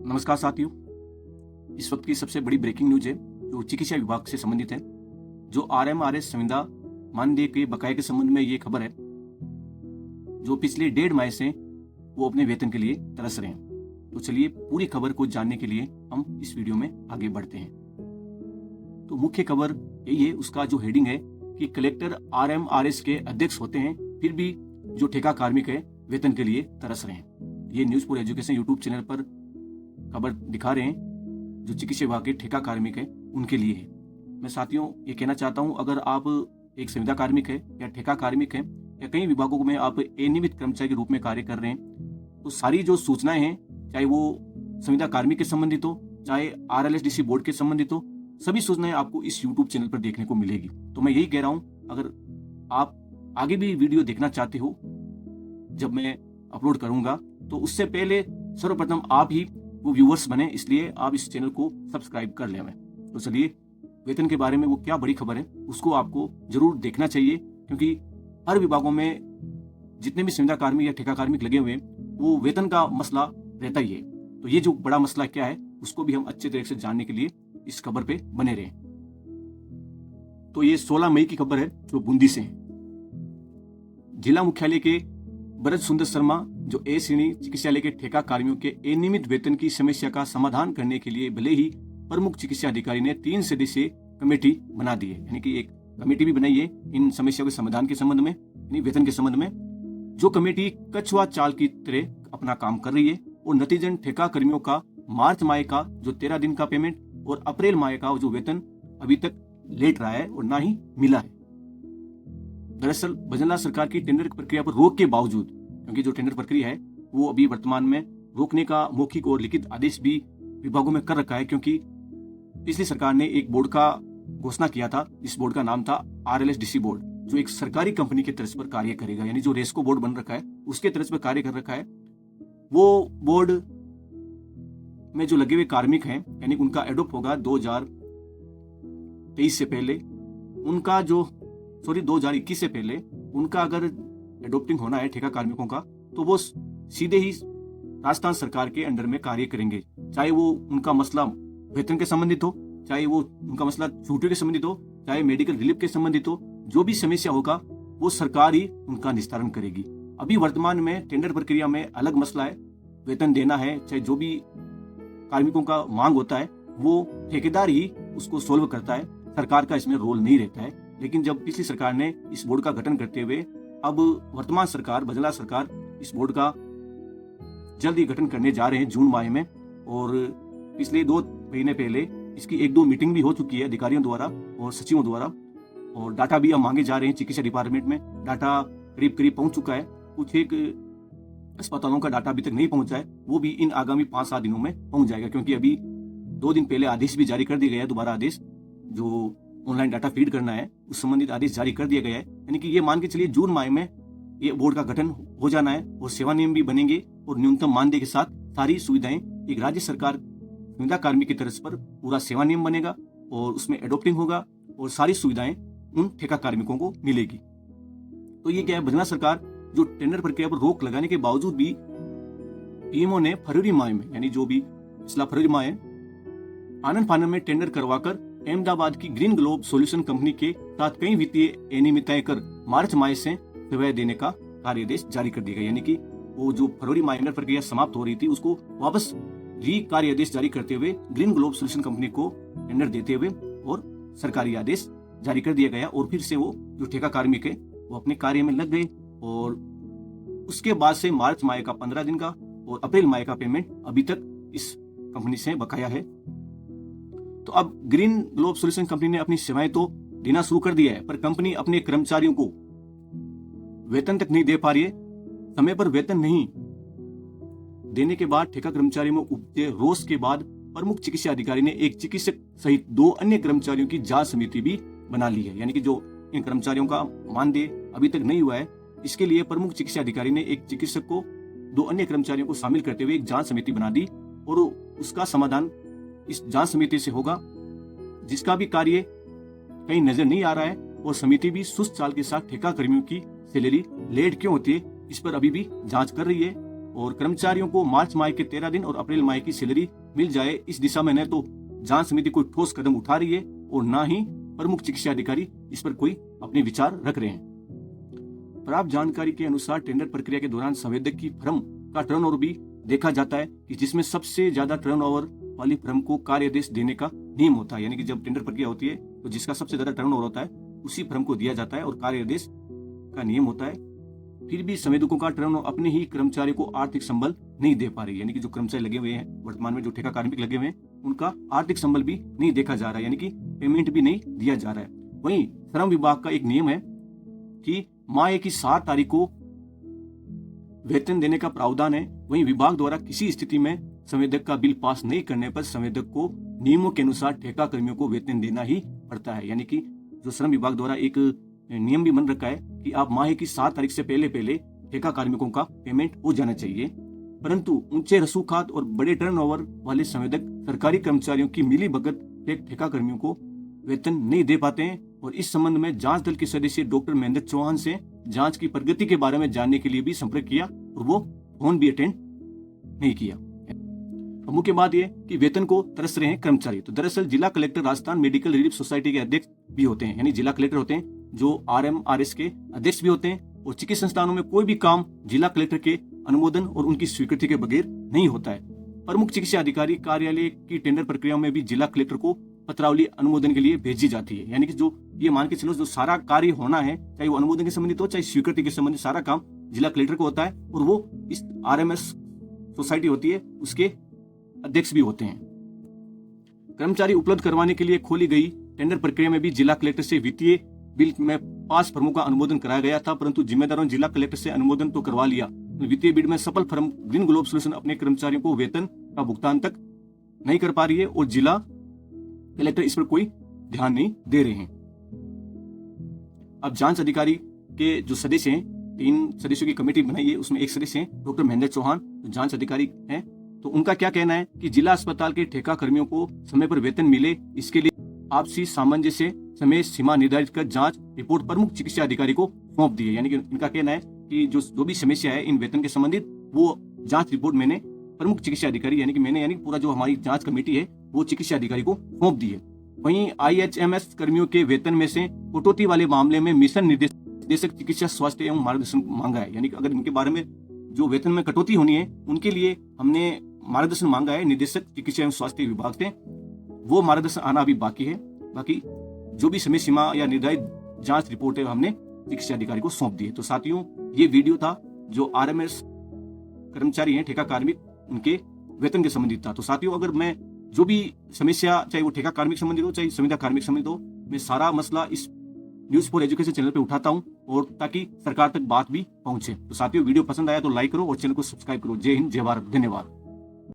नमस्कार साथियों, इस वक्त की सबसे बड़ी ब्रेकिंग न्यूज है जो चिकित्सा विभाग से संबंधित है। जो आरएमआरएस संविदा मानदेय के बकाये के संबंध में ये खबर है, जो पिछले 1.5 माह से वो अपने वेतन के लिए तरस रहे हैं। तो चलिए पूरी खबर को जानने के लिए हम इस वीडियो में आगे बढ़ते हैं। तो मुख्य खबर यही है, उसका जो हेडिंग है कि कलेक्टर आरएमआरएस के अध्यक्ष होते हैं फिर भी जो ठेका कार्मिक है वेतन के लिए तरस रहे हैं। ये news for education YouTube channel पर खबर दिखा रहे हैं। जो चिकित्सा विभाग के ठेका कार्मिक है उनके लिए है। मैं साथियों ये कहना चाहता हूं, अगर आप एक संविदा कार्मिक है या ठेका कार्मिक है या कई विभागों में आप अनियमित कर्मचारी के रूप में कार्य कर रहे हैं, तो सारी जो सूचनाएं हैं, चाहे वो संविदा कार्मिक के संबंधित हो, चाहे आरएलएसडीसी बोर्ड के संबंधित हो, सभी सूचनाएं आपको इस यूट्यूब चैनल पर देखने को मिलेगी। तो मैं यही कह रहा हूं, अगर आप आगे भी वीडियो देखना चाहते हो जब मैं अपलोड करूंगा, तो उससे पहले सर्वप्रथम आप ही वो व्यूअर्स बने, इसलिए आप इस चैनल को सब्सक्राइब कर लें। तो चलिए वेतन के बारे में वो क्या बड़ी खबर है उसको आपको जरूर देखना चाहिए, क्योंकि हर विभागों में जितने भी संविदा कार्मिक या ठेका कार्मिक लगे हुए हैं वो वेतन का मसला रहता ही है। तो ये जो बड़ा मसला क्या है उसको भी हम अच्छे तरीके से जानने के लिए इस खबर पे बने रहें। तो ये 16 मई की खबर है जो बूंदी से है। जिला मुख्यालय के ब्रज सुंदर शर्मा जो ए श्रेणी चिकित्सालय के ठेका कार्मियों के अनियमित वेतन की समस्या का समाधान करने के लिए भले ही प्रमुख चिकित्सा अधिकारी ने 3 सदस्यीय कमेटी बना दी है, यानी कि एक कमेटी भी बनाई है इन समस्याओं के समाधान के संबंध में, यानी वेतन के संबंध में। जो कमेटी कछुआ चाल की तरह अपना काम कर रही है और नतीजन ठेका कर्मियों का मार्च माह का जो 13 दिन का पेमेंट और अप्रैल माह का जो वेतन अभी तक लेट रहा है और ना ही मिला है। दरअसल भजनलाल सरकार की टेंडर प्रक्रिया पर रोक के बावजूद, क्योंकि जो टेंडर प्रक्रिया है वो अभी वर्तमान में रोकने का मौखिक और लिखित आदेश भी विभागों में कर रखा है, क्योंकि पिछली सरकार ने एक बोर्ड का घोषणा किया था। इस बोर्ड का नाम था आरएलएसडीसी बोर्ड, जो एक सरकारी कंपनी के तर्ज पर कार्य करेगा, यानी जो रेस्को बोर्ड बन रखा है उसके तर्ज पर कार्य कर रखा है। वो बोर्ड में जो लगे हुए कार्मिक हैं, यानी उनका एडॉप्ट होगा 2023 से पहले, उनका जो 2021 से पहले उनका अगर एडॉप्टिंग होना है ठेका कार्मिकों का, तो वो सीधे ही राजस्थान सरकार के अंडर में कार्य करेंगे। चाहे वो उनका मसला वेतन के संबंधित हो, चाहे वो उनका मसला छुट्टियों के संबंधित हो, चाहे मेडिकल रिलीफ के संबंधित हो, जो भी समस्या होगा वो सरकार ही उनका निस्तारण करेगी। अभी वर्तमान में टेंडर प्रक्रिया में अलग मसला है, वेतन देना है, चाहे जो भी कार्मिकों का मांग होता है वो ठेकेदार ही उसको सोल्व करता है, सरकार का इसमें रोल नहीं रहता है। लेकिन जब पिछली सरकार ने इस बोर्ड का गठन करते हुए अब वर्तमान सरकार भजनलाल सरकार इस बोर्ड का जल्द ही गठन करने जा रहे हैं जून माह में, और पिछले 2 महीने पहले इसकी 1-2 मीटिंग भी हो चुकी है अधिकारियों द्वारा और सचिवों द्वारा, और डाटा भी अब मांगे जा रहे हैं। चिकित्सा डिपार्टमेंट में डाटा करीब करीब पहुंच चुका है, कुछ एक अस्पतालों का डाटा अभी तक नहीं पहुंचा है, वो भी इन आगामी 5-7 दिनों में पहुंच जाएगा, क्योंकि अभी 2 दिन पहले आदेश भी जारी कर दिया गया है। दोबारा आदेश जो ऑनलाइन डाटा फीड करना है उस संबंधित आदेश जारी कर दिया गया है, यानी कि ये मान के चलिए जून माह में ये बोर्ड का गठन हो जाना है और सेवा नियम भी बनेंगे और न्यूनतम मानदेय के साथ सारी सुविधाएं एक राज्य सरकार संविदा कार्मिक की तरफ पर पूरा सेवा नियम बनेगा और उसमें एडॉप्टिंग होगा और सारी सुविधाएं उन ठेका कार्मिकों को मिलेगी। तो ये क्या है, भजनलाल सरकार जो टेंडर प्रक्रिया पर रोक लगाने के बावजूद भी पीएमओ ने फरवरी माह में, यानी जो भी पिछला फरवरी माह है, आनंद फानन में टेंडर करवाकर अहमदाबाद की ग्रीन ग्लोब सॉल्यूशन कंपनी के साथ कई वित्तीय अनियमितताएं कर मार्च माह से सेवाएं देने का कार्यादेश जारी कर दिया गया। यानी कि वो जो फरवरी माह में प्रक्रिया समाप्त हो रही थी उसको वापस कार्यादेश जारी करते हुए ग्रीन ग्लोब सॉल्यूशन कंपनी को टेंडर देते हुए और सरकारी आदेश जारी कर दिया गया, और फिर से वो जो ठेका कार्मिक है वो अपने कार्य में लग गए। और उसके बाद से मार्च माह का 15 दिन का और अप्रैल माह का पेमेंट अभी तक इस कंपनी से बकाया है। तो अब ग्रीन ग्लोब सॉल्यूशन कंपनी ने अपनी सेवाएं तो देना शुरू कर दिया है, पर कंपनी अपने कर्मचारियों को वेतन तक नहीं दे पा रही है। समय पर वेतन नहीं देने के बाद ठेका कर्मचारियों में उपजे रोष के बाद प्रमुख चिकित्सा अधिकारी ने एक चिकित्सक सहित 2 अन्य कर्मचारियों की जांच समिति भी बना ली है। यानी कि जो इन कर्मचारियों का मानदेय अभी तक नहीं हुआ है, इसके लिए प्रमुख चिकित्सा अधिकारी ने एक चिकित्सक को 2 अन्य कर्मचारियों को शामिल करते हुए एक जांच समिति बना दी, और उसका समाधान इस जांच समिति से होगा, जिसका भी कार्य कहीं नजर नहीं आ रहा है। और समिति भी सुस्त चाल के साथ ठेका कर्मियों की सैलरी लेट क्यों होती है इस पर अभी भी जांच कर रही है, और कर्मचारियों को मार्च माह के 13 दिन और अप्रैल माह की सैलरी मिल जाए, इस दिशा में न तो जांच समिति कोई ठोस कदम उठा रही है और न ही प्रमुख चिकित्सा अधिकारी इस पर कोई अपने विचार रख रहे हैं। प्राप्त जानकारी के अनुसार टेंडर प्रक्रिया के दौरान संवेदक की फर्म का टर्नओवर भी देखा जाता है कि जिसमें सबसे ज्यादा टर्नओवर वाली फर्म को कार्यादेश देने का नियम होता है। यानी कि जब टेंडर प्रक्रिया होती है तो जिसका सबसे ज्यादा टर्नओवर होता है उसी फर्म को दिया जाता है और कार्यादेश का नियम होता है। फिर भी संवेदकों का टर्नओवर अपने ही कर्मचारियों को आर्थिक संबल नहीं दे पा रही। यानी कि जो कर्मचारी लगे हुए हैं वर्तमान में, जो ठेका कार्मिक लगे हुए हैं, उनका आर्थिक संबल भी नहीं देखा जा रहा है, यानी कि पेमेंट भी नहीं दिया जा रहा है। वहीं श्रम विभाग का एक नियम है कि माह की 7 तारीख को वेतन देने का प्रावधान है। वहीं विभाग द्वारा किसी स्थिति में संवेदक का बिल पास नहीं करने पर संवेदक को नियमों के अनुसार ठेका कर्मियों को वेतन देना ही पड़ता है। यानी कि जो श्रम विभाग द्वारा एक नियम भी बन रखा है कि आप माह की 7 तारीख से पहले ठेका कार्मिकों का पेमेंट हो जाना चाहिए। परंतु ऊंचे रसूखात और बड़े टर्नओवर वाले संवेदक सरकारी कर्मचारियों की मिली भगत ठेका कर्मियों को वेतन नहीं दे पाते हैं और इस संबंध में जांच दल के सदस्य डॉक्टर महेंद्र चौहान से जांच की प्रगति के बारे में जानने के लिए भी संपर्क किया और वो फोन भी अटेंड नहीं किया। मुख्य बात यह कि वेतन को तरस रहे हैं कर्मचारी। तो दरअसल जिला collector Rajasthan medical relief society के अध्यक्ष भी होते हैं, यानी जिला कलेक्टर होते हैं जो RMRS के अध्यक्ष भी होते हैं। और चिकित्सा संस्थानों में कोई भी काम जिला कलेक्टर के अनुमोदन और उनकी स्वीकृति के बगैर नहीं होता है। प्रमुख चिकित्सा अधिकारी कार्यालय की टेंडर प्रक्रिया में भी जिला कलेक्टर को पत्रावली अनुमोदन के लिए भेजी जाती है। यानी कि जो ये मान के चलो जो सारा कार्य होना है, चाहे वो अनुमोदन के संबंधित हो चाहे स्वीकृति के संबंधित, सारा काम जिला कलेक्टर को होता है और वो इस RMS सोसाइटी होती है उसके अध्यक्ष भी होते हैं। कर्मचारी उपलब्ध करवाने के लिए खोली गई टेंडर प्रक्रिया में भी जिला कलेक्टर से वित्तीय बिल में 5 फर्मों का अनुमोदन कराया गया था, परंतु जिम्मेदारों ने जिला कलेक्टर से अनुमोदन तो करवा लिया। वित्तीय बिल में सफल फर्म ग्रीन ग्लोब सॉल्यूशन अपने कर्मचारियों को वेतन का भुगतान तक नहीं कर पा रही है और जिला कलेक्टर इस पर कोई ध्यान नहीं दे रहे हैं। अब जांच अधिकारी के जो सदस्य हैं, 3 सदस्यों की कमेटी बनाई है, उसमें एक सदस्य हैं डॉक्टर महेंद्र चौहान जो जांच अधिकारी हैं। तो उनका क्या कहना है कि जिला अस्पताल के ठेका कर्मियों को समय पर वेतन मिले, इसके लिए आपसी सामंजस्य समय सीमा निर्धारित कर जांच रिपोर्ट प्रमुख चिकित्सा अधिकारी को सौंप दी है। यानी कि इनका कहना है कि जो भी समस्या है इन वेतन के संबंधित वो जांच रिपोर्ट मैंने प्रमुख चिकित्सा अधिकारी यानी पूरा जो हमारी जांच कमेटी है वो चिकित्सा अधिकारी को सौंप दी है। वहीं IHMS कर्मियों के वेतन में से कटौती वाले मामले में मिशन निदेशक चिकित्सा स्वास्थ्य एवं मार्गदर्शन मांगा है। यानी कि अगर इनके बारे में जो वेतन में कटौती होनी है उनके लिए हमने मार्गदर्शन मांगा है निदेशक चिकित्सा एवं स्वास्थ्य विभाग से। वो मार्गदर्शन आना अभी बाकी है। बाकी जो भी समय सीमा या निर्धारित जांच रिपोर्ट है हमने चिकित्सा अधिकारी को सौंप दी है। तो साथियों ये वीडियो था जो RMS कर्मचारी हैं ठेका कार्मिक उनके वेतन के संबंधित था। तो साथियों अगर मैं जो भी समस्या चाहे वो ठेका कार्मिक संबंधित हो चाहे संविदा कार्मिक संबंधित हो, मैं सारा मसला इस न्यूज फॉर एजुकेशन चैनल पे उठाता हूं और ताकि सरकार तक बात भी पहुंचे। तो साथियों वीडियो पसंद आया तो लाइक करो और चैनल को सब्सक्राइब करो। जय हिंद, जय भारत, धन्यवाद।